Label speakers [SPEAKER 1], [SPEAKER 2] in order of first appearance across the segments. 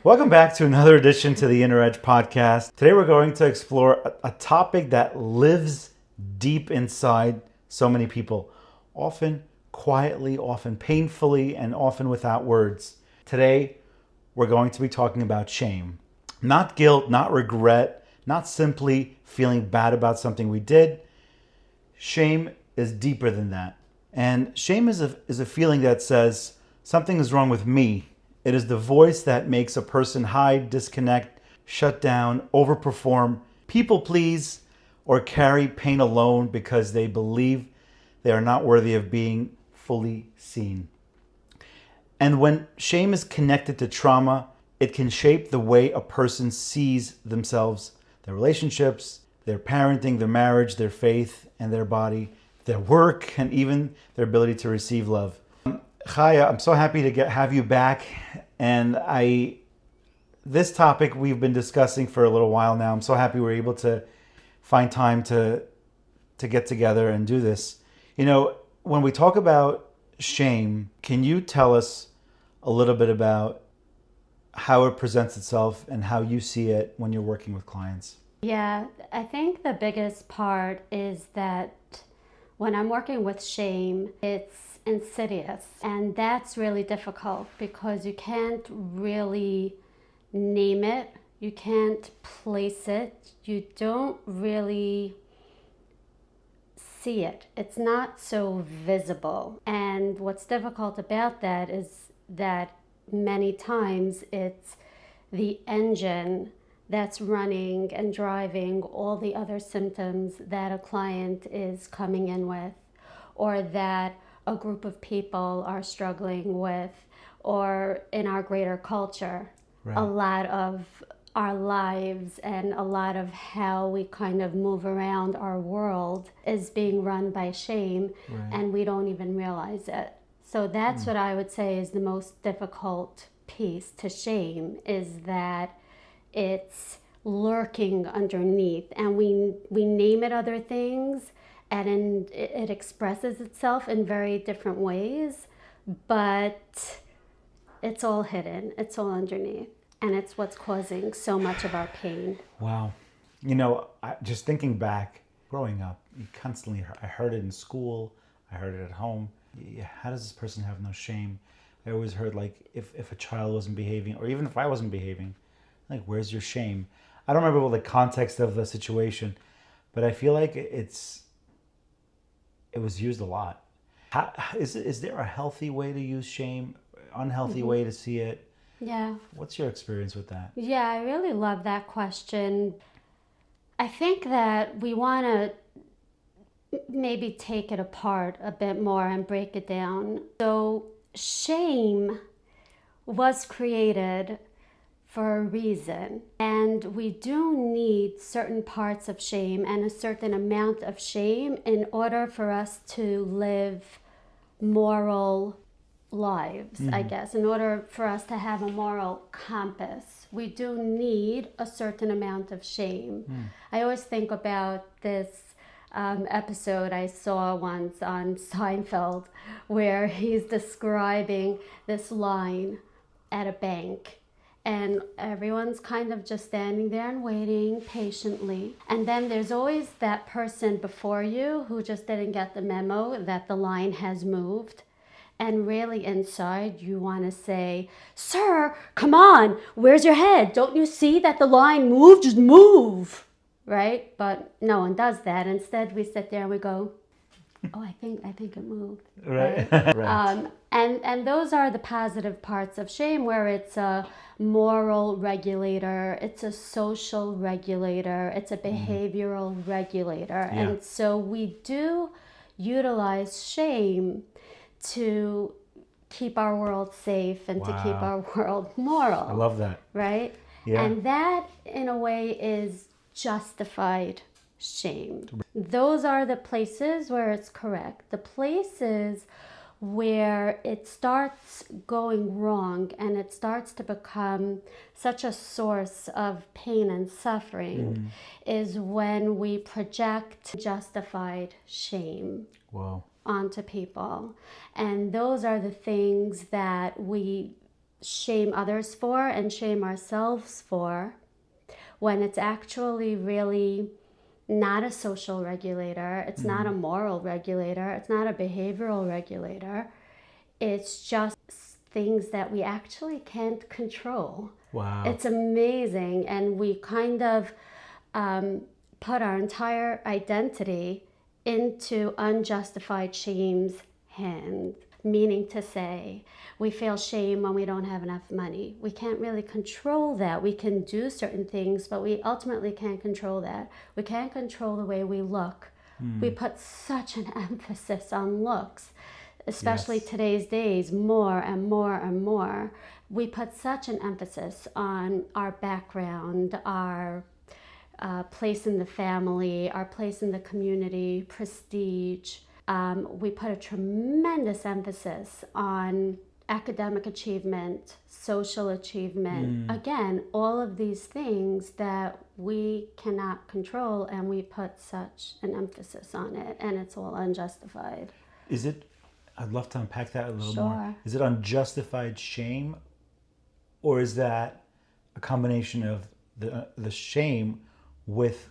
[SPEAKER 1] Welcome back to another edition to the Inner Edge podcast. Today we're going to explore a topic that lives deep inside so many people, often quietly, often painfully, and often without words. Today we're going to be talking about shame. Not guilt, not regret, not simply feeling bad about something we did. Shame is deeper than that. And shame is a feeling that says something is wrong with me. It is the voice that makes a person hide, disconnect, shut down, overperform, people please, or carry pain alone because they believe they are not worthy of being fully seen. And when shame is connected to trauma, it can shape the way a person sees themselves, their relationships, their parenting, their marriage, their faith, and their body, their work, and even their ability to receive love. Chaya, I'm so happy to have you back, and this topic we've been discussing for a little while now. I'm so happy we're able to find time to get together and do this. You know, when we talk about shame, can you tell us a little bit about how it presents itself and how you see it when you're working with clients?
[SPEAKER 2] Yeah, I think the biggest part is that when I'm working with shame, it's insidious. And that's really difficult because you can't really name it, you can't place it, you don't really see it. It's not so visible. And what's difficult about that is that many times it's the engine that's running and driving all the other symptoms that a client is coming in with, or that a group of people are struggling with, or in our greater culture.
[SPEAKER 1] Right.
[SPEAKER 2] A lot of our lives and a lot of how we kind of move around our world is being run by shame,
[SPEAKER 1] Right.
[SPEAKER 2] and we don't even realize it. So that's what I would say is the most difficult piece to shame, is that it's lurking underneath, and we name it other things, and it expresses itself in very different ways, but it's all hidden, it's all underneath, and it's what's causing so much of our pain.
[SPEAKER 1] Wow. You know, just thinking back, growing up, I heard it in school, I heard it at home. How does this person have no shame? I always heard, like, if a child wasn't behaving, or even if I wasn't behaving, like, where's your shame? I don't remember the context of the situation, but I feel like it was used a lot. Is there a healthy way to use shame? Unhealthy way to see it?
[SPEAKER 2] Yeah.
[SPEAKER 1] What's your experience with that?
[SPEAKER 2] Yeah, I really love that question. I think that we want to maybe take it apart a bit more and break it down. So, shame was created for a reason, and we do need certain parts of shame and a certain amount of shame in order for us to live moral lives, I guess. In order for us to have a moral compass, we do need a certain amount of shame. I always think about this episode I saw once on Seinfeld, where he's describing this line at a bank, and everyone's kind of just standing there and waiting patiently. And then there's always that person before you who just didn't get the memo that the line has moved. And really inside you want to say, "Sir, come on, where's your head? Don't you see that the line moved? Just move." Right? But no one does that. Instead, we sit there and we go, "Oh, I think it moved."
[SPEAKER 1] Right.
[SPEAKER 2] Right? And those are the positive parts of shame, where it's a moral regulator, it's a social regulator, it's a behavioral regulator.
[SPEAKER 1] Yeah.
[SPEAKER 2] And so we do utilize shame to keep our world safe and to keep our world moral.
[SPEAKER 1] I love that.
[SPEAKER 2] Right?
[SPEAKER 1] Yeah.
[SPEAKER 2] And that, in a way, is justified shame. Those are the places where it's correct. The places where it starts going wrong and it starts to become such a source of pain and suffering is when we project justified shame.
[SPEAKER 1] Whoa.
[SPEAKER 2] Onto people. And those are the things that we shame others for and shame ourselves for, when it's actually really not a social regulator, it's not a moral regulator, it's not a behavioral regulator, it's just things that we actually can't control.
[SPEAKER 1] Wow.
[SPEAKER 2] It's amazing. And we kind of put our entire identity into unjustified shame's hand, meaning to say we feel shame when we don't have enough money. We can't really control that. We can do certain things, but we ultimately can't control that. We can't control the way we look. We put such an emphasis on looks, especially today's days, more and more and more. We put such an emphasis on our background, our place in the family, our place in the community, prestige. We put a tremendous emphasis on academic achievement, social achievement. Again, all of these things that we cannot control, and we put such an emphasis on it, and it's all unjustified.
[SPEAKER 1] Is it, I'd love to unpack that a little
[SPEAKER 2] Sure.
[SPEAKER 1] more. Is it unjustified shame, or is that a combination of the shame with,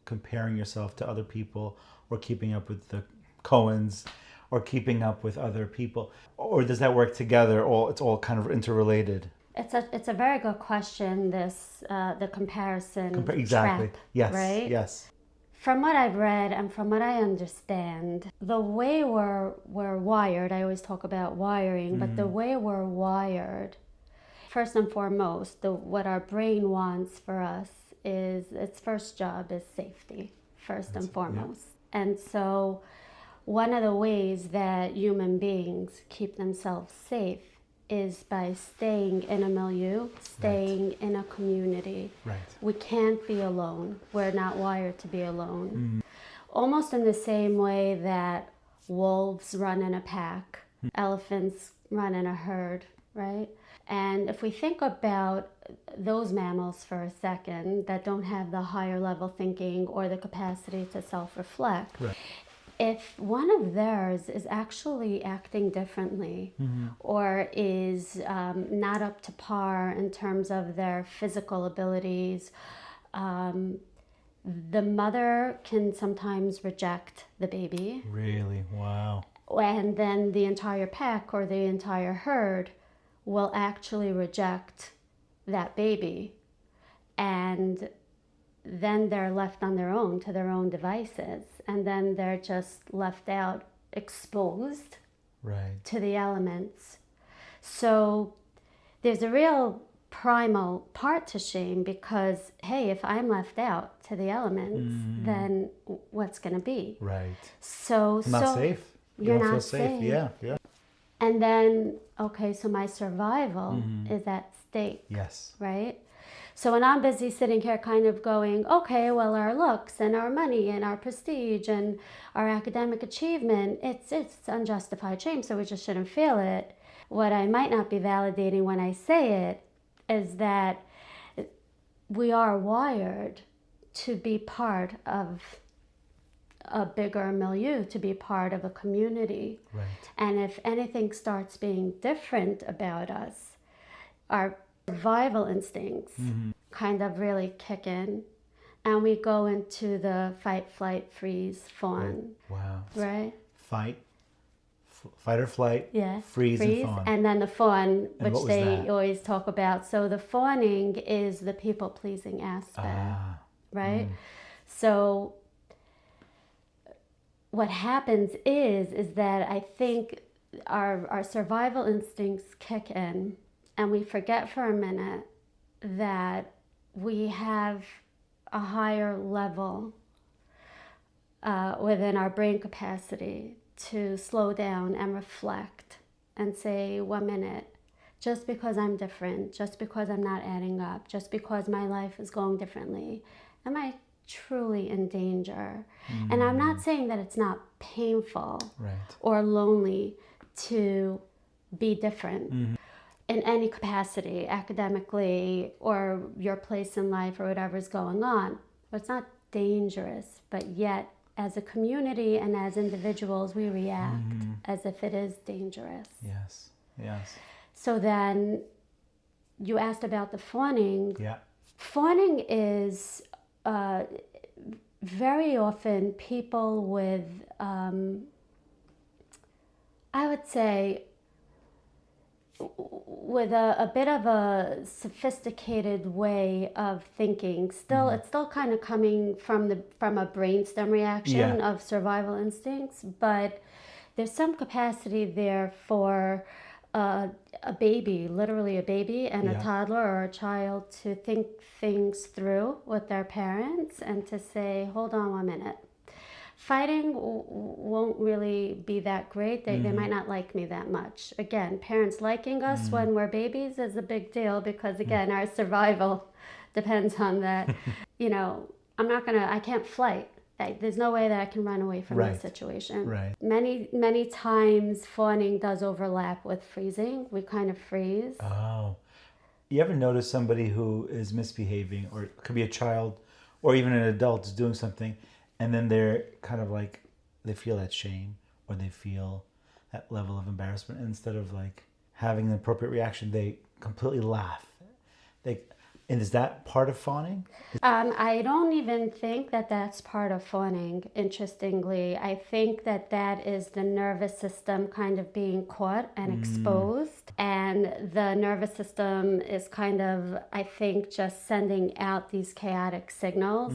[SPEAKER 1] comparing yourself to other people, or keeping up with the Cohens, or keeping up with other people, or does that work together? It's all kind of interrelated.
[SPEAKER 2] It's a very good question. This the comparison
[SPEAKER 1] Exactly.
[SPEAKER 2] trap,
[SPEAKER 1] Yes.
[SPEAKER 2] right?
[SPEAKER 1] Yes.
[SPEAKER 2] From what I've read and from what I understand, the way we're wired, I always talk about wiring, but the way we're wired, first and foremost, what our brain wants for us is, its first job is safety, first and foremost. Yeah. And so one of the ways that human beings keep themselves safe is by staying in a milieu, staying in a community.
[SPEAKER 1] Right.
[SPEAKER 2] We can't be alone. We're not wired to be alone. Almost in the same way that wolves run in a pack, elephants run in a herd, right? And if we think about those mammals for a second that don't have the higher level thinking or the capacity to self-reflect, right. If one of theirs is actually acting differently or is not up to par in terms of their physical abilities, the mother can sometimes reject the baby.
[SPEAKER 1] Really? Wow.
[SPEAKER 2] And then the entire pack or the entire herd will actually reject that baby. And then they're left on their own to their own devices, and then they're just left out, exposed to the elements. So there's a real primal part to shame, because hey, if I'm left out to the elements, then what's going to be?
[SPEAKER 1] Right.
[SPEAKER 2] So
[SPEAKER 1] not safe.
[SPEAKER 2] You're
[SPEAKER 1] don't
[SPEAKER 2] not
[SPEAKER 1] feel safe. Yeah.
[SPEAKER 2] And then, okay, so my survival is at stake.
[SPEAKER 1] Yes.
[SPEAKER 2] Right? So when I'm busy sitting here kind of going, okay, well, our looks and our money and our prestige and our academic achievement, it's unjustified shame, so we just shouldn't feel it. What I might not be validating when I say it is that we are wired to be part of a bigger milieu, to be part of a community.
[SPEAKER 1] Right.
[SPEAKER 2] And if anything starts being different about us, our survival instincts kind of really kick in, and we go into the fight, flight, freeze, fawn.
[SPEAKER 1] Wow.
[SPEAKER 2] Right?
[SPEAKER 1] Fight or flight,
[SPEAKER 2] yeah.
[SPEAKER 1] freeze and fawn.
[SPEAKER 2] And then the fawn,
[SPEAKER 1] And
[SPEAKER 2] which they always talk about. So the fawning is the people-pleasing aspect, right? So what happens is that I think our survival instincts kick in, and we forget for a minute that we have a higher level within our brain capacity to slow down and reflect and say, 1 minute, just because I'm different, just because I'm not adding up, just because my life is going differently, am I truly in danger? And I'm not saying that it's not painful or lonely to be different in any capacity, academically or your place in life or whatever's going on. But it's not dangerous, but yet as a community and as individuals, we react as if it is dangerous.
[SPEAKER 1] Yes.
[SPEAKER 2] So then you asked about the fawning.
[SPEAKER 1] Yeah.
[SPEAKER 2] Fawning is very often people with, I would say, with a bit of a sophisticated way of thinking. Still, it's still kind of coming from a brainstem reaction of survival instincts, but there's some capacity there for a baby, literally a baby and a toddler or a child, to think things through with their parents and to say, hold on 1 minute. Fighting won't really be that great. They might not like me that much. Again, parents liking us when we're babies is a big deal because, again, our survival depends on that. I can't fight. There's no way that I can run away from this situation.
[SPEAKER 1] Right.
[SPEAKER 2] Many times fawning does overlap with freezing. We kind of freeze.
[SPEAKER 1] Oh. You ever notice somebody who is misbehaving, or it could be a child or even an adult is doing something, and then they're kind of like, they feel that shame or they feel that level of embarrassment, and instead of like having the appropriate reaction, they completely laugh. And is that part of fawning?
[SPEAKER 2] I don't even think that that's part of fawning, interestingly. I think that that is the nervous system kind of being caught and exposed. And the nervous system is kind of, I think, just sending out these chaotic signals.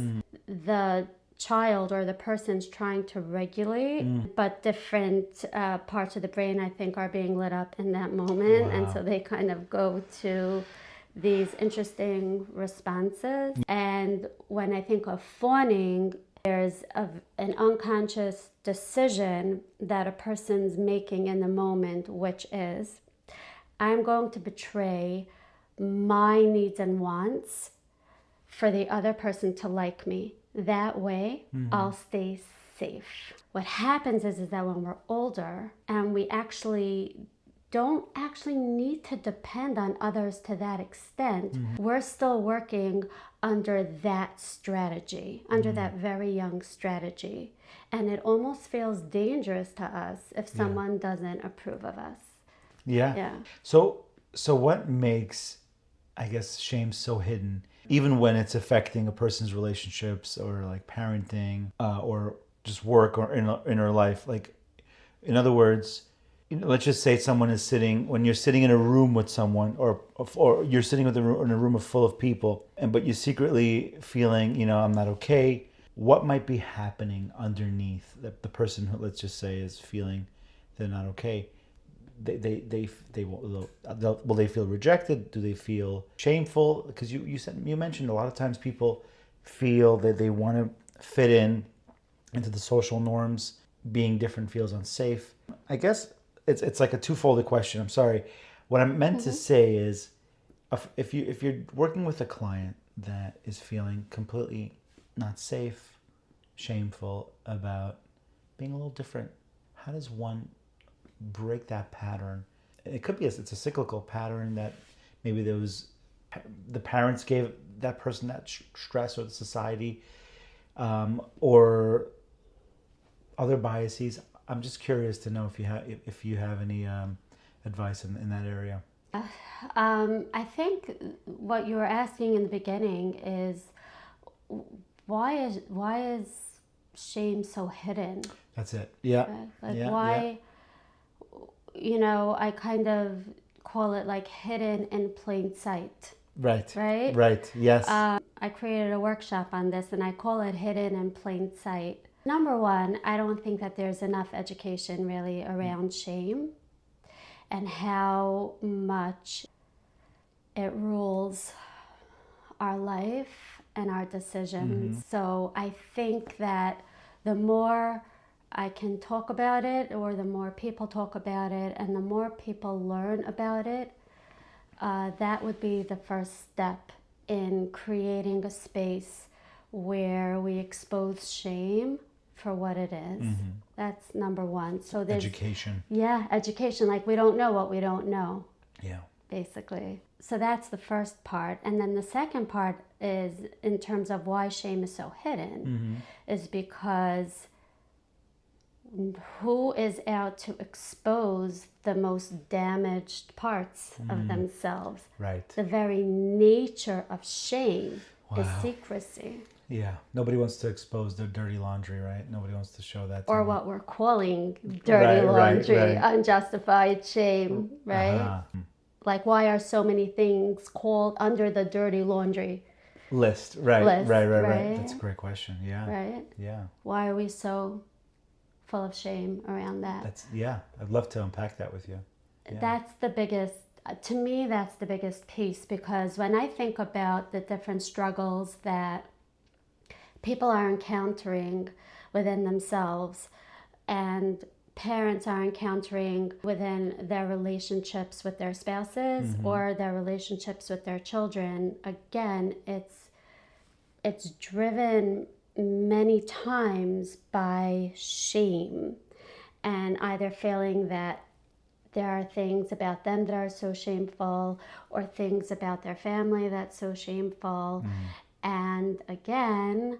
[SPEAKER 2] The child or the person's trying to regulate, but different parts of the brain, I think, are being lit up in that moment. Wow. And so they kind of go to these interesting responses. And when I think of fawning, there's an unconscious decision that a person's making in the moment, which is, I'm going to betray my needs and wants for the other person to like me. That way, I'll stay safe. What happens is that when we're older and we don't actually need to depend on others to that extent, we're still working under that strategy, under that very young strategy. And it almost feels dangerous to us if someone doesn't approve of us.
[SPEAKER 1] Yeah. So what makes, I guess, shame so hidden, even when it's affecting a person's relationships or like parenting or just work or inner life? Like, in other words, let's just say someone is when you're sitting in a room with someone, or you're sitting in a room full of people, but you're secretly feeling, I'm not okay. What might be happening underneath that the person who, let's just say, is feeling they're not okay? Will they feel rejected? Do they feel shameful? Because you mentioned a lot of times people feel that they want to fit into the social norms. Being different feels unsafe. I guess it's like a twofold question. I'm sorry. What I meant to say is, if you're working with a client that is feeling completely not safe, shameful about being a little different, how does one break that pattern? It could be it's a cyclical pattern that maybe the parents gave that person that stress, or the society, or other biases. I'm just curious to know if you have any advice in that area.
[SPEAKER 2] I think what you were asking in the beginning is why is shame so hidden?
[SPEAKER 1] That's it. Yeah.
[SPEAKER 2] Why? Yeah. I kind of call it like hidden in plain sight.
[SPEAKER 1] Right.
[SPEAKER 2] Right.
[SPEAKER 1] Right. Yes.
[SPEAKER 2] I created a workshop on this, and I call it hidden in plain sight. Number one, I don't think that there's enough education really around shame and how much it rules our life and our decisions. So I think that the more I can talk about it, or the more people talk about it, and the more people learn about it, that would be the first step in creating a space where we expose shame for what it is. That's number one. So there's
[SPEAKER 1] education.
[SPEAKER 2] Yeah, education. Like, we don't know what we don't know.
[SPEAKER 1] Yeah.
[SPEAKER 2] Basically. So that's the first part. And then the second part is, in terms of why shame is so hidden, is because who is out to expose the most damaged parts of themselves.
[SPEAKER 1] Right.
[SPEAKER 2] The very nature of shame is
[SPEAKER 1] Wow.
[SPEAKER 2] secrecy.
[SPEAKER 1] Yeah. Nobody wants to expose their dirty laundry, right? Nobody wants to show that.
[SPEAKER 2] Or what we're calling dirty laundry, unjustified shame, right?
[SPEAKER 1] Uh-huh.
[SPEAKER 2] Like, why are so many things called under the dirty laundry
[SPEAKER 1] List. Right.
[SPEAKER 2] list,
[SPEAKER 1] Right. That's a great question. Yeah.
[SPEAKER 2] right?
[SPEAKER 1] Yeah.
[SPEAKER 2] Why are we so full of shame around that?
[SPEAKER 1] I'd love to unpack that with you. Yeah.
[SPEAKER 2] That's the biggest, to me, that's the biggest piece, because when I think about the different struggles that people are encountering within themselves and parents are encountering within their relationships with their spouses or their relationships with their children, again, it's driven many times by shame, and either feeling that there are things about them that are so shameful, or things about their family that's so shameful. And again,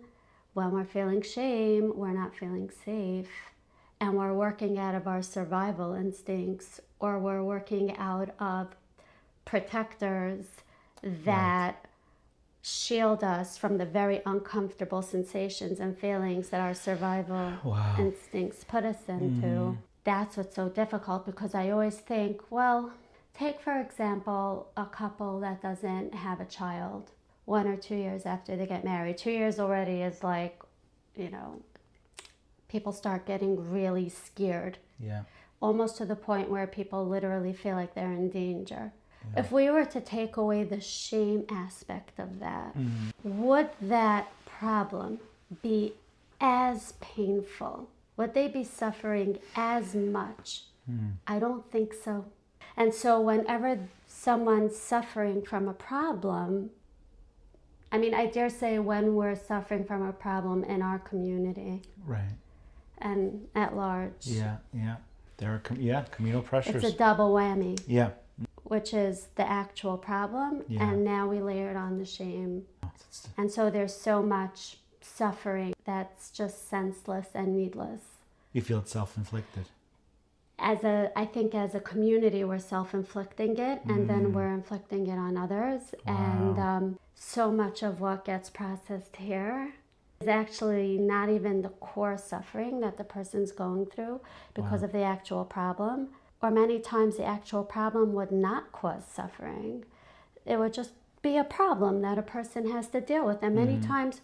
[SPEAKER 2] when we're feeling shame, we're not feeling safe, and we're working out of our survival instincts, or we're working out of protectors that shield us from the very uncomfortable sensations and feelings that our survival instincts put us into. That's what's so difficult, because I always think, well, take for example a couple that doesn't have a child 1 or 2 years after they get married. 2 years already is like, people start getting really scared.
[SPEAKER 1] Yeah.
[SPEAKER 2] Almost to the point where people literally feel like they're in danger. Yeah. If we were to take away the shame aspect of that, would that problem be as painful? Would they be suffering as much? I don't think so. And so whenever someone's suffering from a problem, I mean, I dare say when we're suffering from a problem in our community.
[SPEAKER 1] Right.
[SPEAKER 2] And at large.
[SPEAKER 1] Yeah. There are communal pressures.
[SPEAKER 2] It's a double whammy.
[SPEAKER 1] Yeah.
[SPEAKER 2] Which is the actual problem, and now we layer it on the shame. And so there's so much suffering that's just senseless and needless.
[SPEAKER 1] You feel it's self-inflicted.
[SPEAKER 2] I think as a community, we're self-inflicting it, and then we're inflicting it on others.
[SPEAKER 1] Wow.
[SPEAKER 2] And so much of what gets processed here is actually not even the core suffering that the person's going through because of the actual problem. Or many times the actual problem would not cause suffering. It would just be a problem that a person has to deal with. And many times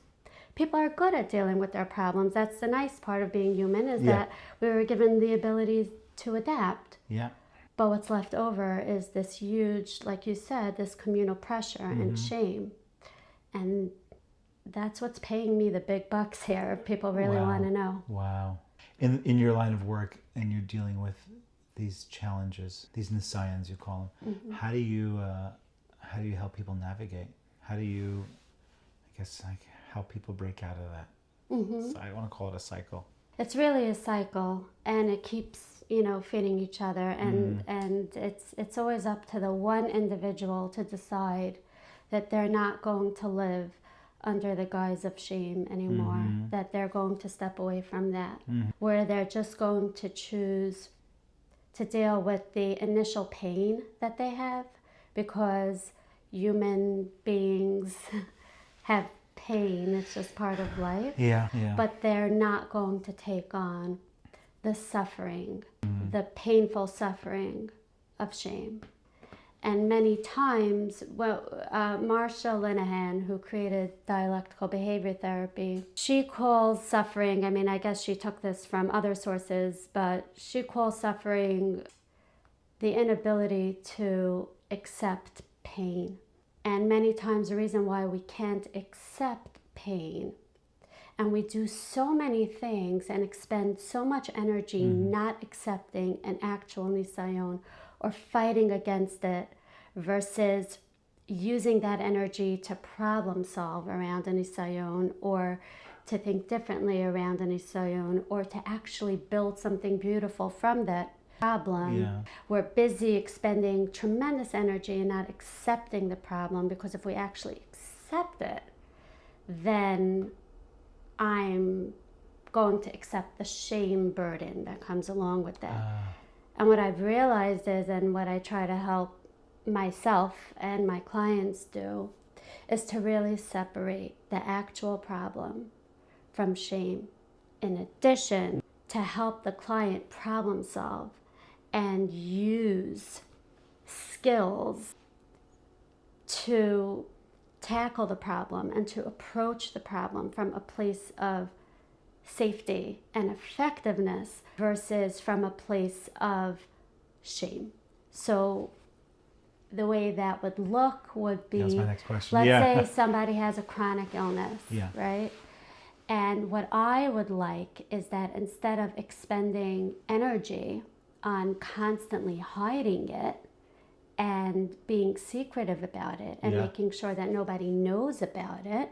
[SPEAKER 2] people are good at dealing with their problems. That's the nice part of being human, is that we were given the ability to adapt.
[SPEAKER 1] Yeah.
[SPEAKER 2] But what's left over is this huge, like you said, this communal pressure and shame. And that's what's paying me the big bucks here, if people really want to know.
[SPEAKER 1] Wow. In your line of work, and you're dealing with these challenges, these nisayans you call them, how do you help people navigate? How do you, help people break out of that? So I want to call it a cycle.
[SPEAKER 2] It's really a cycle, and it keeps, feeding each other, and it's always up to the one individual to decide that they're not going to live under the guise of shame anymore, that they're going to step away from that, where they're just going to choose to deal with the initial pain that they have, because human beings have pain. It's just part of life.
[SPEAKER 1] Yeah.
[SPEAKER 2] But they're not going to take on the suffering, the painful suffering of shame. And many times, Marsha Linehan, who created dialectical behavior therapy, she calls suffering, I guess she took this from other sources, but she calls suffering the inability to accept pain. And many times the reason why we can't accept pain, and we do so many things and expend so much energy not accepting an actual nisayon, or fighting against it, versus using that energy to problem solve around a nisayon, or to think differently around a nisayon, or to actually build something beautiful from that problem. We're busy expending tremendous energy and not accepting the problem, because if we actually accept it, then I'm going to accept the shame burden that comes along with that. And what I've realized is, and what I try to help myself and my clients do, is to really separate the actual problem from shame. In addition, to help the client problem solve and use skills to tackle the problem and to approach the problem from a place of safety and effectiveness versus from a place of shame. So the way that would look would be,
[SPEAKER 1] That's my next question.
[SPEAKER 2] let's say somebody has a chronic illness, right? And what I would like is that instead of expending energy on constantly hiding it and being secretive about it and making sure that nobody knows about it,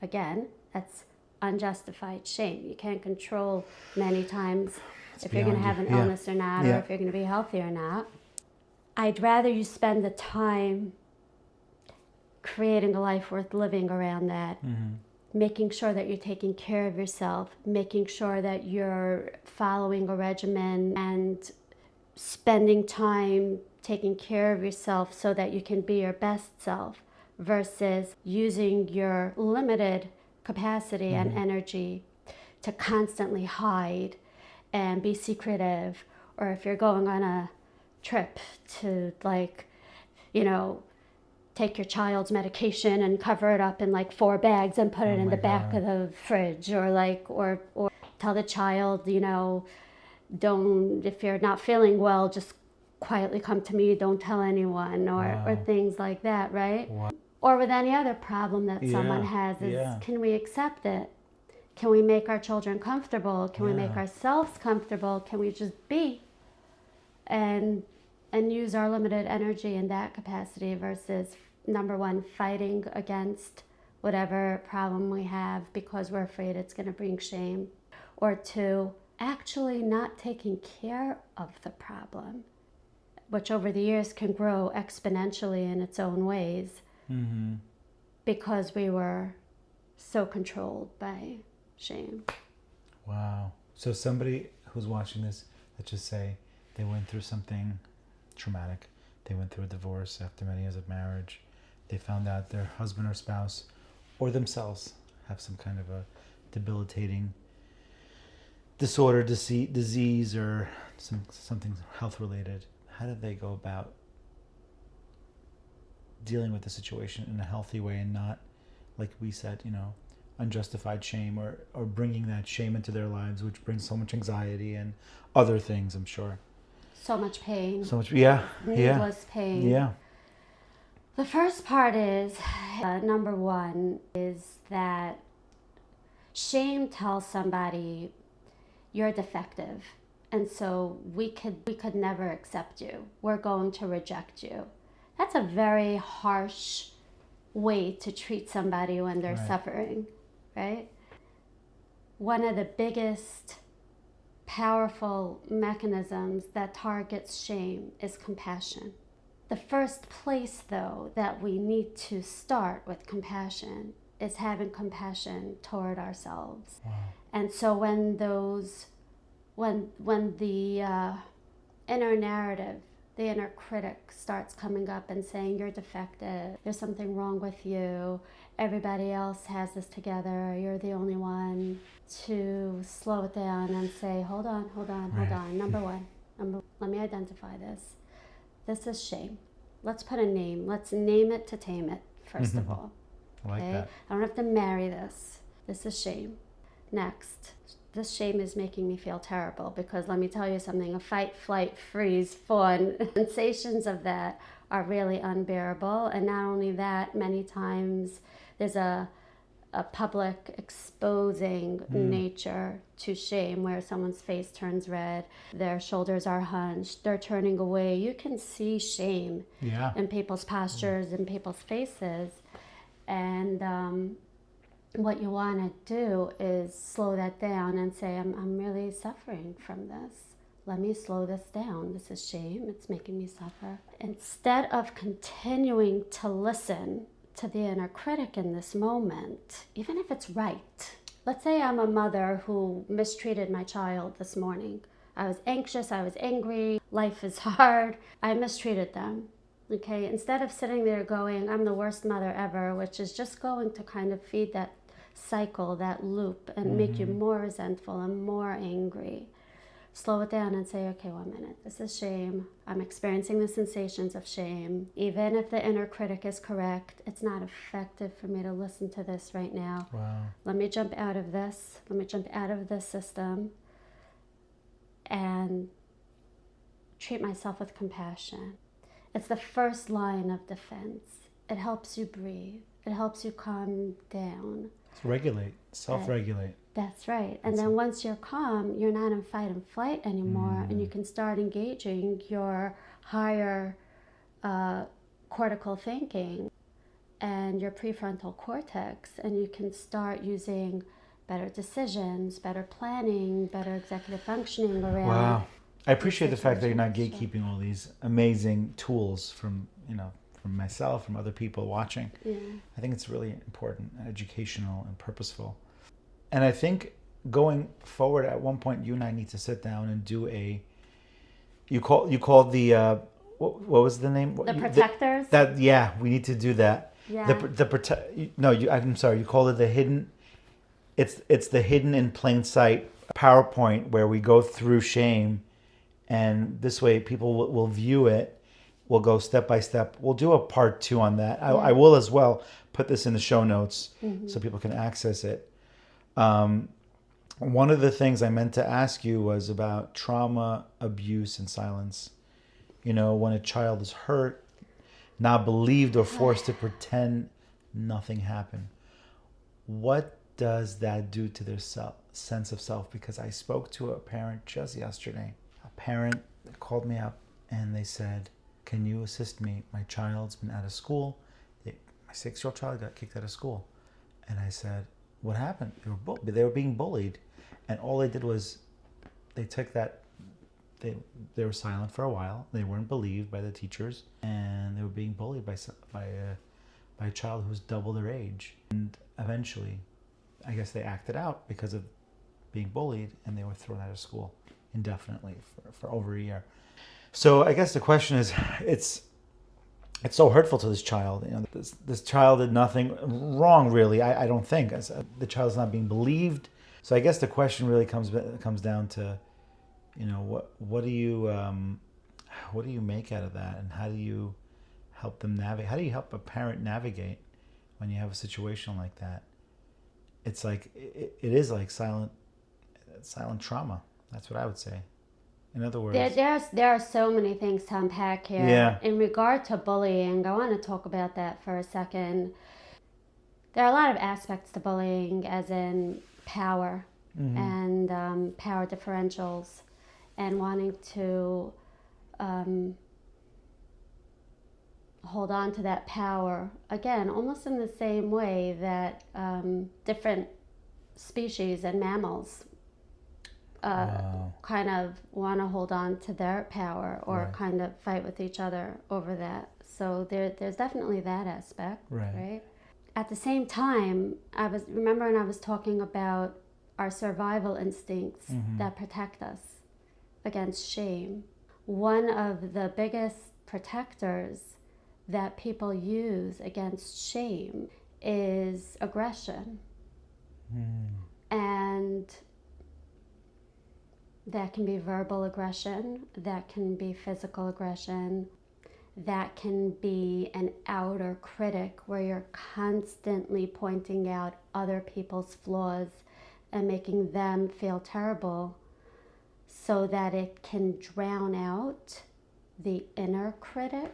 [SPEAKER 2] again, that's unjustified shame. You can't control many times if you're going to have an illness or not, or if you're going to be healthy or not. I'd rather you spend the time creating a life worth living around that, making sure that you're taking care of yourself, making sure that you're following a regimen and spending time taking care of yourself so that you can be your best self, versus using your limited capacity and energy to constantly hide and be secretive. Or if you're going on a trip to, like, you know, take your child's medication and cover it up in like 4 bags and put it in the back of the fridge, or like, or tell the child, you know, don't, if you're not feeling well, just quietly come to me, don't tell anyone, or things like that, right? Or with any other problem that someone has is, can we accept it? Can we make our children comfortable? Can we make ourselves comfortable? Can we just be and use our limited energy in that capacity versus, number one, fighting against whatever problem we have because we're afraid it's going to bring shame, or 2, actually not taking care of the problem, which over the years can grow exponentially in its own ways because we were so controlled by shame.
[SPEAKER 1] Wow. So somebody who's watching this, let's just say they went through something traumatic. They went through a divorce after many years of marriage. They found out their husband or spouse or themselves have some kind of a debilitating disorder, disease, or something health related. How did they go about dealing with the situation in a healthy way and not, like we said, you know, unjustified shame or bringing that shame into their lives, which brings so much anxiety and other things, I'm sure.
[SPEAKER 2] So much pain.
[SPEAKER 1] So much,
[SPEAKER 2] needless pain.
[SPEAKER 1] Yeah.
[SPEAKER 2] The first part is, number one, is that shame tells somebody you're defective, and so we could never accept you. We're going to reject you. That's a very harsh way to treat somebody when they're suffering, right? One of the biggest powerful mechanisms that targets shame is compassion. The first place, though, that we need to start with compassion is having compassion toward ourselves.
[SPEAKER 1] Wow.
[SPEAKER 2] And so when the inner narrative, the inner critic starts coming up and saying, you're defective, there's something wrong with you, everybody else has this together, you're the only one, to slow it down and say, hold on. Number one, let me identify this. This is shame. Let's put a name. Let's name it to tame it, first of all.
[SPEAKER 1] I like that.
[SPEAKER 2] I don't have to marry this. This is shame. Next, this shame is making me feel terrible, because let me tell you something, a fight, flight, freeze, fawn, sensations of that are really unbearable. And not only that, many times there's a public exposing nature to shame, where someone's face turns red, their shoulders are hunched, they're turning away. You can see shame in people's postures, in people's faces. And what you want to do is slow that down and say, I'm really suffering from this. Let me slow this down. This is shame. It's making me suffer. Instead of continuing to listen to the inner critic in this moment, even if it's right, Let's say I'm a mother who mistreated my child this morning. I was anxious, I was angry, life is hard. I mistreated them. Okay, instead of sitting there going, I'm the worst mother ever, which is just going to kind of feed that cycle, that loop, and make you more resentful and more angry. Slow it down and say, okay, 1 minute. This is shame. I'm experiencing the sensations of shame. Even if the inner critic is correct, it's not effective for me to listen to this right now.
[SPEAKER 1] Wow.
[SPEAKER 2] Let me jump out of this. Let me jump out of this system and treat myself with compassion. It's the first line of defense. It helps you breathe. It helps you calm down.
[SPEAKER 1] Regulate, self-regulate.
[SPEAKER 2] That's right. And then once you're calm, you're not in fight and flight anymore, and you can start engaging your higher cortical thinking and your prefrontal cortex, and you can start using better decisions, better planning, better executive functioning around.
[SPEAKER 1] Wow. I appreciate the fact that you're not gatekeeping all these amazing tools from myself, from other people watching.
[SPEAKER 2] Yeah.
[SPEAKER 1] I think it's really important and educational and purposeful. And I think going forward, at one point, you and I need to sit down and do you called the, what was the name?
[SPEAKER 2] The protectors?
[SPEAKER 1] We need to do that.
[SPEAKER 2] Yeah.
[SPEAKER 1] I'm sorry, you called it the hidden, it's the hidden in plain sight PowerPoint where we go through shame, and this way people will view it. We'll go step by step. We'll do a part 2 on that. I will as well put this in the show notes so people can access it. One of the things I meant to ask you was about trauma, abuse, and silence. When a child is hurt, not believed, or forced to pretend nothing happened. What does that do to their sense of self? Because I spoke to a parent just yesterday. A parent called me up and they said, can you assist me? My child's been out of school. My 6-year-old child got kicked out of school. And I said, what happened? They were being bullied. And all they did was they took that, they were silent for a while. They weren't believed by the teachers. And they were being bullied by a child who was double their age. And eventually, I guess they acted out because of being bullied, and they were thrown out of school indefinitely for over a year. So I guess the question is, it's so hurtful to this child. This child did nothing wrong, really. I don't think the child's not being believed. So I guess the question really comes down to, what do you make out of that, and how do you help them navigate? How do you help a parent navigate when you have a situation like that? It's like it is like silent trauma. That's what I would say. In other words,
[SPEAKER 2] there are so many things to unpack here.
[SPEAKER 1] Yeah.
[SPEAKER 2] In regard to bullying, I want to talk about that for a second. There are a lot of aspects to bullying, as in power and power differentials, and wanting to hold on to that power, again, almost in the same way that different species and mammals kind of want to hold on to their power, or kind of fight with each other over that. So there's definitely that aspect, right? At the same time, I was talking about our survival instincts that protect us against shame. One of the biggest protectors that people use against shame is aggression. And that can be verbal aggression, that can be physical aggression, that can be an outer critic where you're constantly pointing out other people's flaws and making them feel terrible so that it can drown out the inner critic.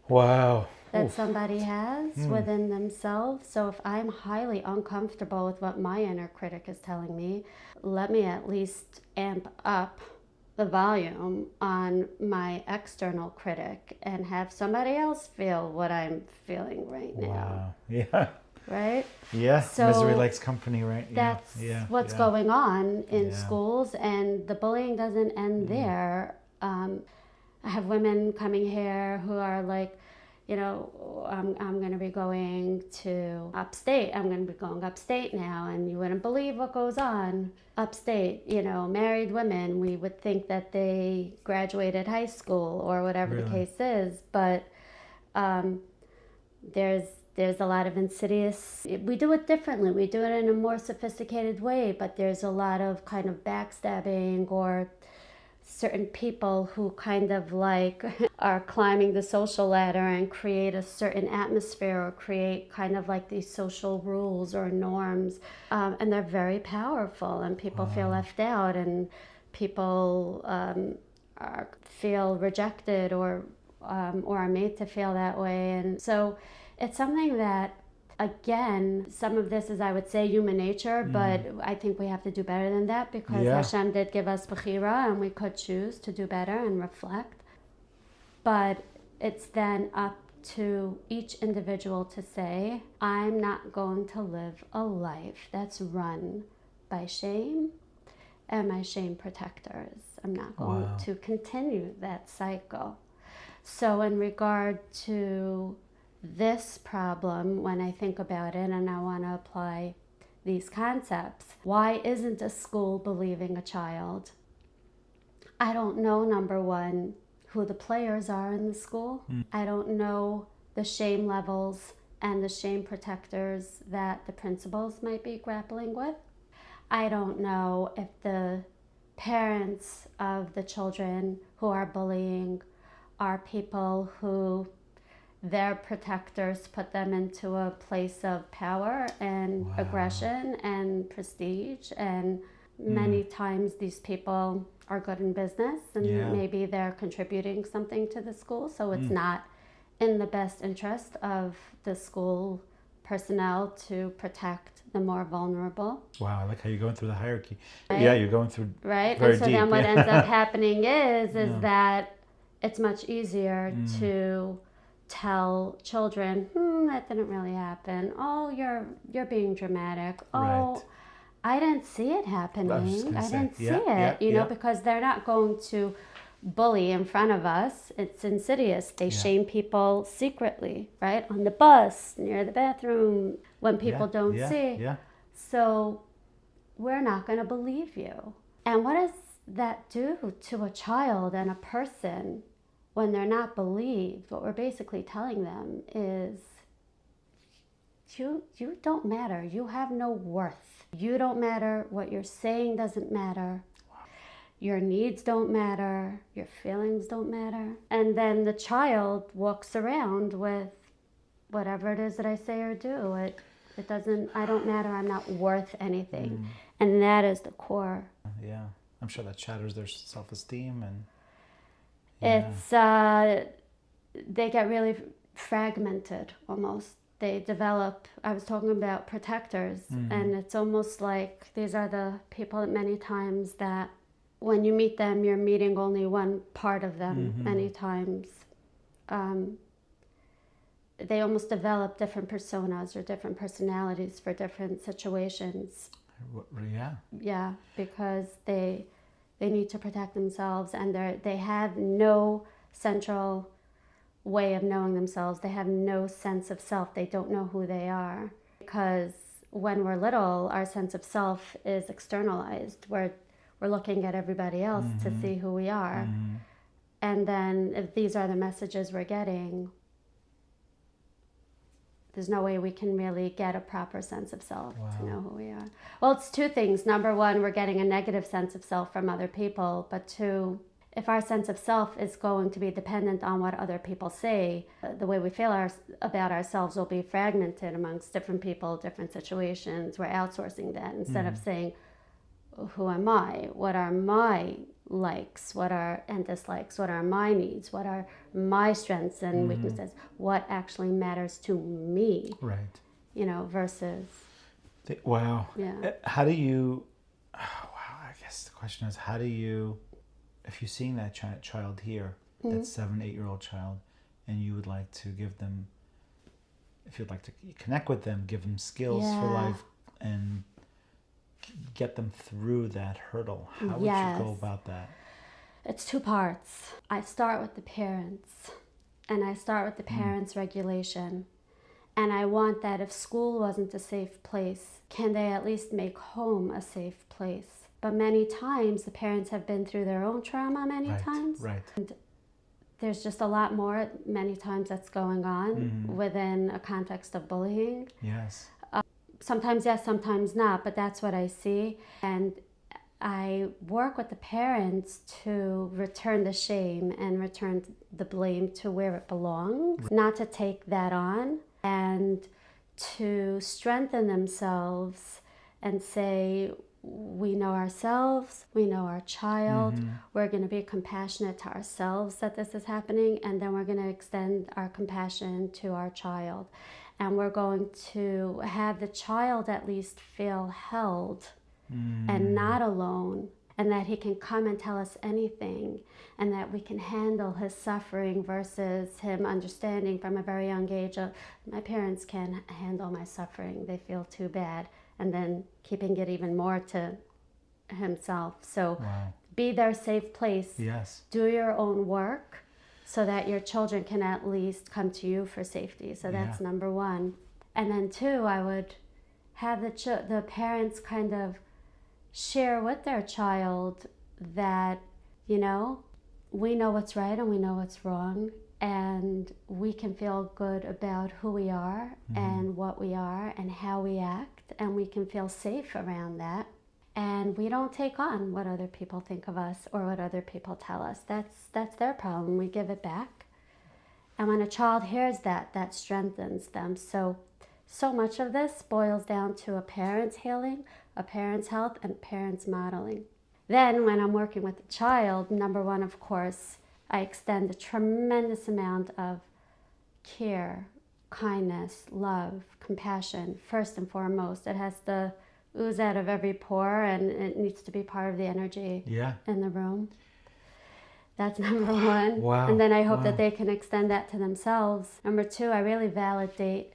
[SPEAKER 1] Wow.
[SPEAKER 2] That somebody has within themselves. So if I'm highly uncomfortable with what my inner critic is telling me, let me at least amp up the volume on my external critic and have somebody else feel what I'm feeling right now.
[SPEAKER 1] Wow. Yeah.
[SPEAKER 2] Right?
[SPEAKER 1] Yeah.
[SPEAKER 2] So
[SPEAKER 1] misery likes company, right?
[SPEAKER 2] That's what's going on in schools, and the bullying doesn't end there. I have women coming here who are like, I'm going to be going to upstate. I'm going to be going upstate now, and you wouldn't believe what goes on upstate. Married women, we would think that they graduated high school or whatever the case is, but there's a lot of insidious. We do it differently. We do it in a more sophisticated way, but there's a lot of kind of backstabbing or certain people who kind of like are climbing the social ladder and create a certain atmosphere or create kind of like these social rules or norms, and they're very powerful, and people feel left out, and people feel rejected or are made to feel that way. And so it's something that, again, some of this is, I would say, human nature, but I think we have to do better than that, because Hashem did give us bechira, and we could choose to do better and reflect. But it's then up to each individual to say, I'm not going to live a life that's run by shame and my shame protectors. I'm not going to continue that cycle. So in regard to this problem, when I think about it and I want to apply these concepts, why isn't a school believing a child? I don't know, number one, who the players are in the school. I don't know the shame levels and the shame protectors that the principals might be grappling with. I don't know if the parents of the children who are bullying are people who their protectors put them into a place of power and aggression and prestige, and many times these people are good in business, and maybe they're contributing something to the school, so it's not in the best interest of the school personnel to protect the more vulnerable.
[SPEAKER 1] Wow, I like how you're going through the hierarchy.
[SPEAKER 2] Right?
[SPEAKER 1] Yeah, you're going through
[SPEAKER 2] right.
[SPEAKER 1] very
[SPEAKER 2] and so
[SPEAKER 1] deep.
[SPEAKER 2] Then what ends up happening is that it's much easier to tell children, that didn't really happen. Oh, you're being dramatic. Oh, I didn't see it happening. I didn't see it, you know, because they're not going to bully in front of us. It's insidious. They shame people secretly, right? On the bus, near the bathroom, when people don't see. So we're not going to believe you. And what does that do to a child and a person when they're not believed? What we're basically telling them is, you don't matter. You have no worth. You don't matter. What you're saying doesn't matter. Your needs don't matter. Your feelings don't matter. And then the child walks around with whatever it is that I say or do. It doesn't, I don't matter. I'm not worth anything. And that is the core.
[SPEAKER 1] Yeah. I'm sure that shatters their self-esteem, and
[SPEAKER 2] it's they get really fragmented almost. They develop, I was talking about protectors, and it's almost like these are the people that many times that when you meet them, you're meeting only one part of them. Many times they almost develop different personas or different personalities for different situations. Yeah, because they need to protect themselves, and they have no central way of knowing themselves. They have no sense of self. They don't know who they are, because when we're little, our sense of self is externalized. We're looking at everybody else to see who we are. And then if these are the messages we're getting, there's no way we can really get a proper sense of self to know who we are. Well, it's two things. Number one, we're getting a negative sense of self from other people. But two, if our sense of self is going to be dependent on what other people say, the way we feel about ourselves will be fragmented amongst different people, different situations. We're outsourcing that instead of saying, who am I? What are my likes? What are and dislikes? What are my needs? What are my strengths and weaknesses? What actually matters to me?
[SPEAKER 1] Right.
[SPEAKER 2] You know, versus.
[SPEAKER 1] Wow.
[SPEAKER 2] Yeah.
[SPEAKER 1] How do you? Wow. I guess the question is, how do you? If you're seeing that child here, that 7-8-year-old child, and you would like to give them, if you'd like to connect with them, give them skills for life, and get them through that hurdle, how would you go about that?
[SPEAKER 2] It's two parts. I start with the parents. and I start with the parents' regulation. And I want that if school wasn't a safe place, can they at least make home a safe place? But many times the parents have been through their own trauma many times.
[SPEAKER 1] Right.
[SPEAKER 2] And there's just a lot more many times that's going on within a context of bullying.
[SPEAKER 1] Yes.
[SPEAKER 2] Sometimes yes, sometimes not, but that's what I see. And I work with the parents to return the shame and return the blame to where it belongs, not to take that on, and to strengthen themselves and say, we know ourselves, we know our child, we're going to be compassionate to ourselves that this is happening, and then we're going to extend our compassion to our child. And we're going to have the child at least feel held and not alone, and that he can come and tell us anything, and that we can handle his suffering versus him understanding from a very young age of, my parents can't handle my suffering, they feel too bad, and then keeping it even more to himself. So be their safe place.
[SPEAKER 1] Yes.
[SPEAKER 2] Do your own work so that your children can at least come to you for safety. So that's number one. And then two, I would have the parents kind of share with their child that, we know what's right and we know what's wrong, and we can feel good about who we are and what we are and how we act, and we can feel safe around that. And we don't take on what other people think of us or what other people tell us. That's their problem. We give it back. And when a child hears that, that strengthens them. So much of this boils down to a parent's healing, a parent's health, and parent's modeling. Then when I'm working with the child, number one, of course, I extend a tremendous amount of care, kindness, love, compassion, first and foremost. It has to ooze out of every pore, and it needs to be part of the energy in the room. That's number one.
[SPEAKER 1] Wow.
[SPEAKER 2] And then I hope that they can extend that to themselves. Number two, I really validate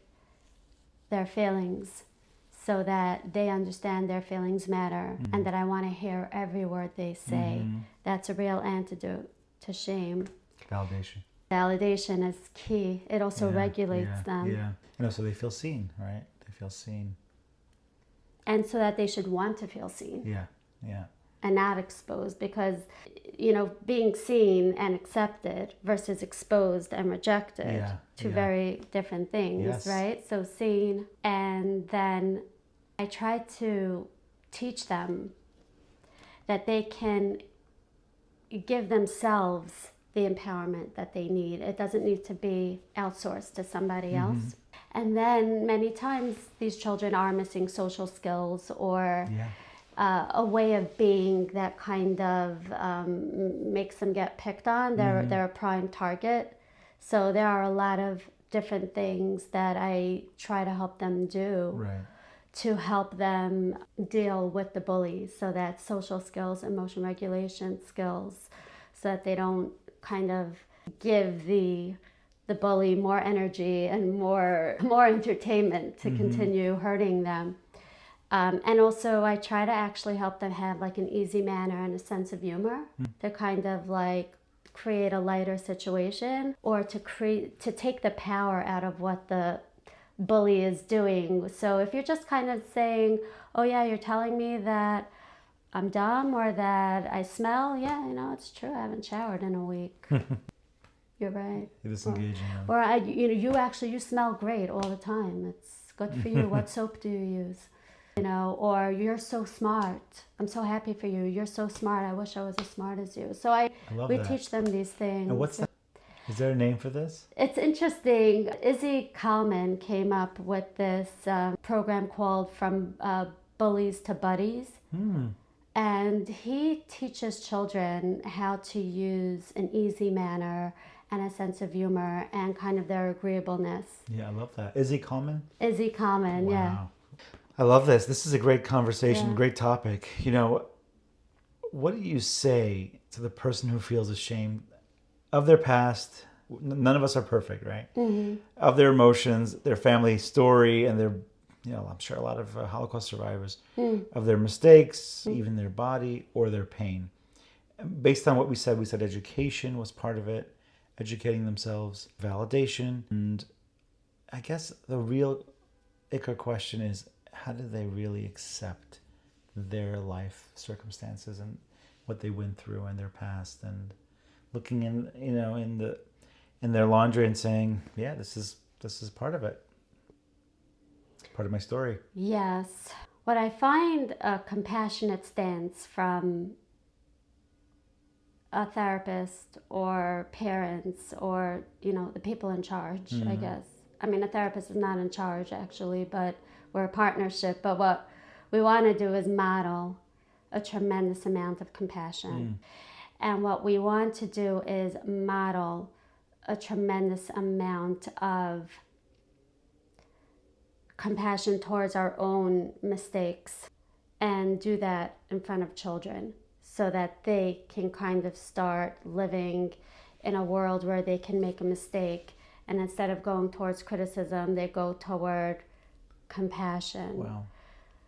[SPEAKER 2] their feelings so that they understand their feelings matter, and that I want to hear every word they say. That's a real antidote to shame.
[SPEAKER 1] Validation.
[SPEAKER 2] Validation is key. It also regulates them.
[SPEAKER 1] Yeah. And also they feel seen, right? They feel seen.
[SPEAKER 2] And so that they should want to feel seen.
[SPEAKER 1] Yeah.
[SPEAKER 2] And not exposed, because, being seen and accepted versus exposed and rejected, two very different things, right? So seen, and then I try to teach them that they can give themselves the empowerment that they need. It doesn't need to be outsourced to somebody else. And then many times these children are missing social skills or a way of being that kind of makes them get picked on. They're a prime target. So there are a lot of different things that I try to help them do to help them deal with the bullies. So that's social skills, emotion regulation skills, so that they don't kind of give the bully more energy and more entertainment to continue hurting them. And also I try to actually help them have like an easy manner and a sense of humor to kind of like create a lighter situation, or to take the power out of what the bully is doing. So if you're just kind of saying, oh yeah, you're telling me that I'm dumb or that I smell, it's true, I haven't showered in a week. You're right.
[SPEAKER 1] You're disengaging.
[SPEAKER 2] Or you smell great all the time. It's good for you. What soap do you use? Or you're so smart. I'm so happy for you. You're so smart. I wish I was as smart as you. So we teach them these things.
[SPEAKER 1] And what's that? Is there a name for this?
[SPEAKER 2] It's interesting. Izzy Kalman came up with this program called From Bullies to Buddies. And he teaches children how to use an easy manner and a sense of humor and kind of their agreeableness.
[SPEAKER 1] Yeah, I love that. Izzy Kalman?
[SPEAKER 2] Izzy Kalman,
[SPEAKER 1] wow. I love this. This is a great conversation, great topic. What do you say to the person who feels ashamed of their past? None of us are perfect, right? Of their emotions, their family story, and their, I'm sure a lot of Holocaust survivors, of their mistakes, even their body or their pain. Based on what we said education was part of it, educating themselves, validation. And I guess the real Iker question is, how do they really accept their life circumstances and what they went through in their past, and looking in their laundry and saying, yeah, this is part of it. It's part of my story.
[SPEAKER 2] Yes. What I find a compassionate stance from a therapist or parents or, the people in charge, I guess. I mean, a therapist is not in charge, actually, but we're a partnership. But what we want to do is model a tremendous amount of compassion. And what we want to do is model a tremendous amount of compassion towards our own mistakes, and do that in front of children so that they can kind of start living in a world where they can make a mistake, and instead of going towards criticism, they go toward compassion.
[SPEAKER 1] Wow.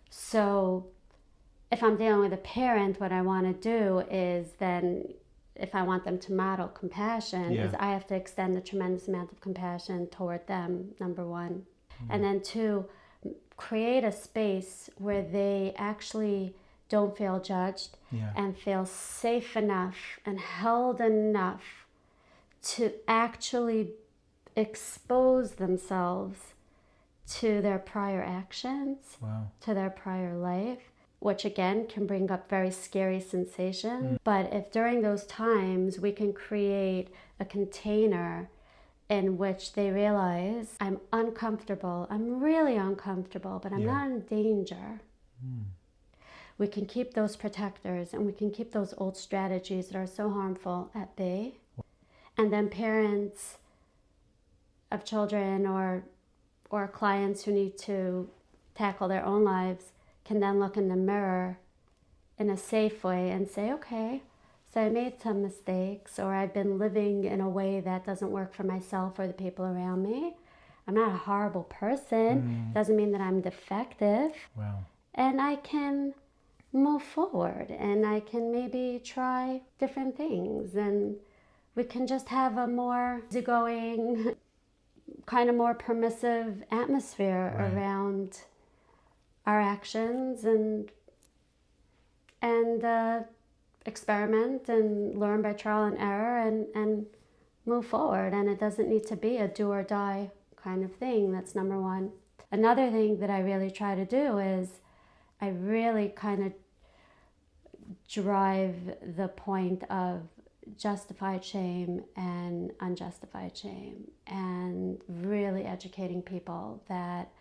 [SPEAKER 2] So if I'm dealing with a parent, what I want to do is then, if I want them to model compassion, is I have to extend a tremendous amount of compassion toward them, number one. And then two, create a space where they actually don't feel judged and feel safe enough and held enough to actually expose themselves to their prior actions, to their prior life, which again can bring up very scary sensations. But if during those times we can create a container in which they realize, I'm uncomfortable, I'm really uncomfortable, but I'm not in danger. We can keep those protectors and we can keep those old strategies that are so harmful at bay. And then parents of children or clients who need to tackle their own lives can then look in the mirror in a safe way and say, okay, so I made some mistakes, or I've been living in a way that doesn't work for myself or the people around me. I'm not a horrible person. Doesn't mean that I'm defective.
[SPEAKER 1] Wow.
[SPEAKER 2] And I can move forward, and I can maybe try different things, and we can just have a more easygoing, kind of more permissive atmosphere around our actions, and experiment and learn by trial and error, and move forward. And it doesn't need to be a do or die kind of thing. That's number one. Another thing that I really try to do is I really kind of drive the point of justified shame and unjustified shame, and really educating people that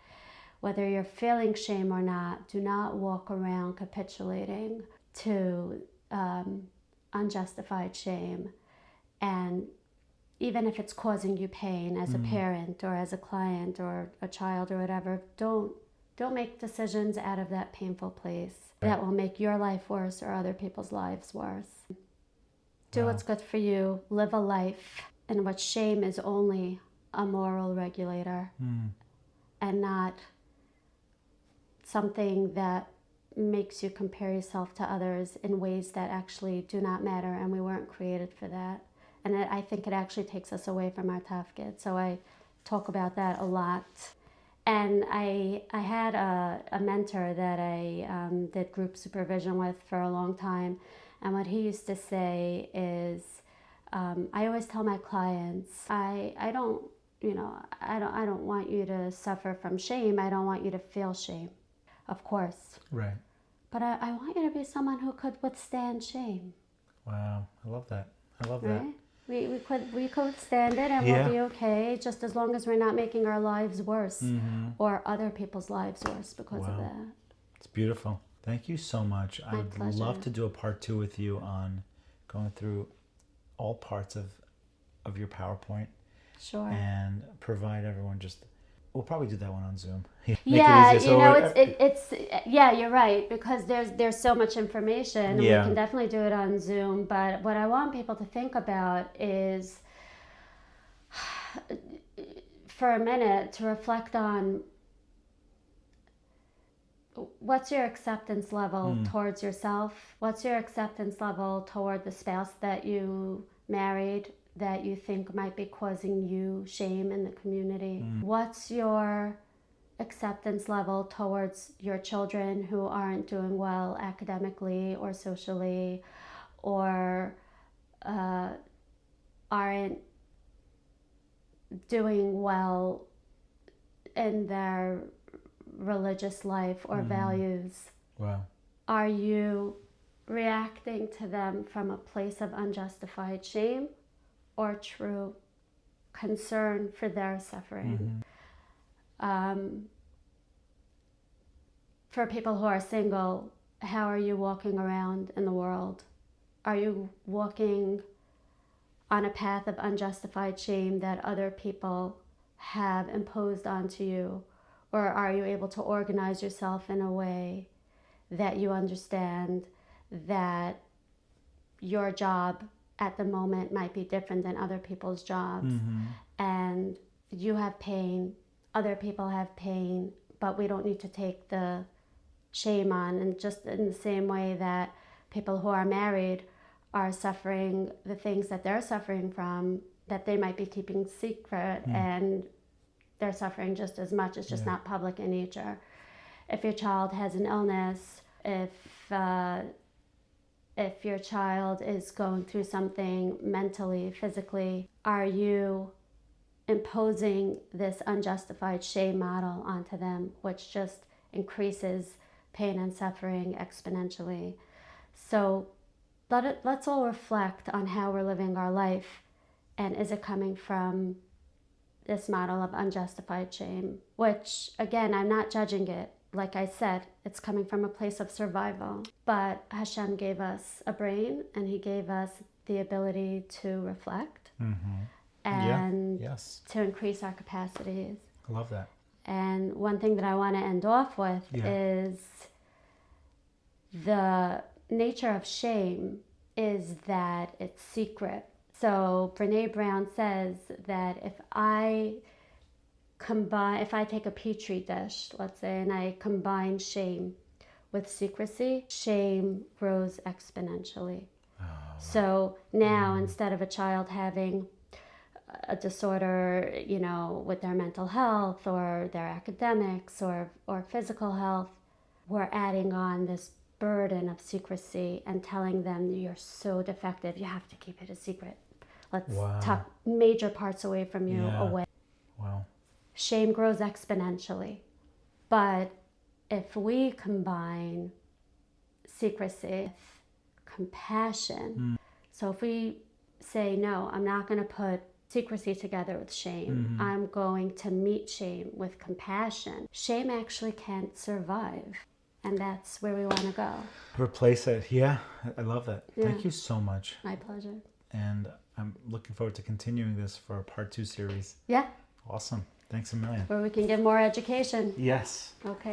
[SPEAKER 2] whether you're feeling shame or not, do not walk around capitulating to unjustified shame. And even if it's causing you pain as a parent or as a client or a child or whatever, don't make decisions out of that painful place that will make your life worse or other people's lives worse. Do what's good for you. Live a life in which shame is only a moral regulator and not something that makes you compare yourself to others in ways that actually do not matter, and we weren't created for that. And I think it actually takes us away from our tafkid. So I talk about that a lot. And I had a mentor that I did group supervision with for a long time, and what he used to say is, I always tell my clients, I don't want you to suffer from shame. I don't want you to feel shame, of course.
[SPEAKER 1] Right.
[SPEAKER 2] But I want you to be someone who could withstand shame.
[SPEAKER 1] Wow. I love that.
[SPEAKER 2] Right? That. We could withstand it, and we'll be okay, just as long as we're not making our lives worse or other people's lives worse because of that.
[SPEAKER 1] It's beautiful. Thank you so much.
[SPEAKER 2] My
[SPEAKER 1] I'd
[SPEAKER 2] pleasure.
[SPEAKER 1] love to do a part 2 with you on going through all parts of your PowerPoint.
[SPEAKER 2] Sure.
[SPEAKER 1] And provide everyone we'll probably do that one on Zoom.
[SPEAKER 2] Yeah, it's you're right, because there's so much information, and we can definitely do it on Zoom. But what I want people to think about is, for a minute, to reflect on what's your acceptance level towards yourself? What's your acceptance level toward the spouse that you married, that you think might be causing you shame in the community? What's your acceptance level towards your children who aren't doing well academically or socially, or aren't doing well in their religious life or values?
[SPEAKER 1] Wow.
[SPEAKER 2] Are you reacting to them from a place of unjustified shame or true concern for their suffering? For people who are single, how are you walking around in the world? Are you walking on a path of unjustified shame that other people have imposed onto you? Or are you able to organize yourself in a way that you understand that your job at the moment might be different than other people's jobs, and you have pain, other people have pain, but we don't need to take the shame on? And just in the same way that people who are married are suffering the things that they're suffering from, that they might be keeping secret, and they're suffering just as much. It's just not public in nature. If your child has an illness, if your child is going through something mentally, physically, are you imposing this unjustified shame model onto them, which just increases pain and suffering exponentially? So let's all reflect on how we're living our life, and is it coming from this model of unjustified shame? Which, again, I'm not judging it. Like I said, it's coming from a place of survival. But Hashem gave us a brain, and He gave us the ability to reflect and to increase our capacities.
[SPEAKER 1] I love that.
[SPEAKER 2] And one thing that I want to end off with is the nature of shame is that it's secret. So Brene Brown says that if I take a petri dish, let's say, and I combine shame with secrecy, shame grows exponentially. So now, instead of a child having a disorder, with their mental health or their academics or physical health, we're adding on this burden of secrecy and telling them, you're so defective, you have to keep it a secret. Let's tuck major parts away from you away.
[SPEAKER 1] Wow.
[SPEAKER 2] Shame grows exponentially. But if we combine secrecy with compassion, so if we say, no, I'm not going to put secrecy together with shame, I'm going to meet shame with compassion, shame actually can't survive. And that's where we want to go.
[SPEAKER 1] Replace it. Yeah, I love that.
[SPEAKER 2] Yeah.
[SPEAKER 1] Thank you so much.
[SPEAKER 2] My pleasure.
[SPEAKER 1] And I'm looking forward to continuing this for a part 2 series.
[SPEAKER 2] Yeah.
[SPEAKER 1] Awesome. Thanks a million.
[SPEAKER 2] Where we can give more education.
[SPEAKER 1] Yes.
[SPEAKER 2] Okay.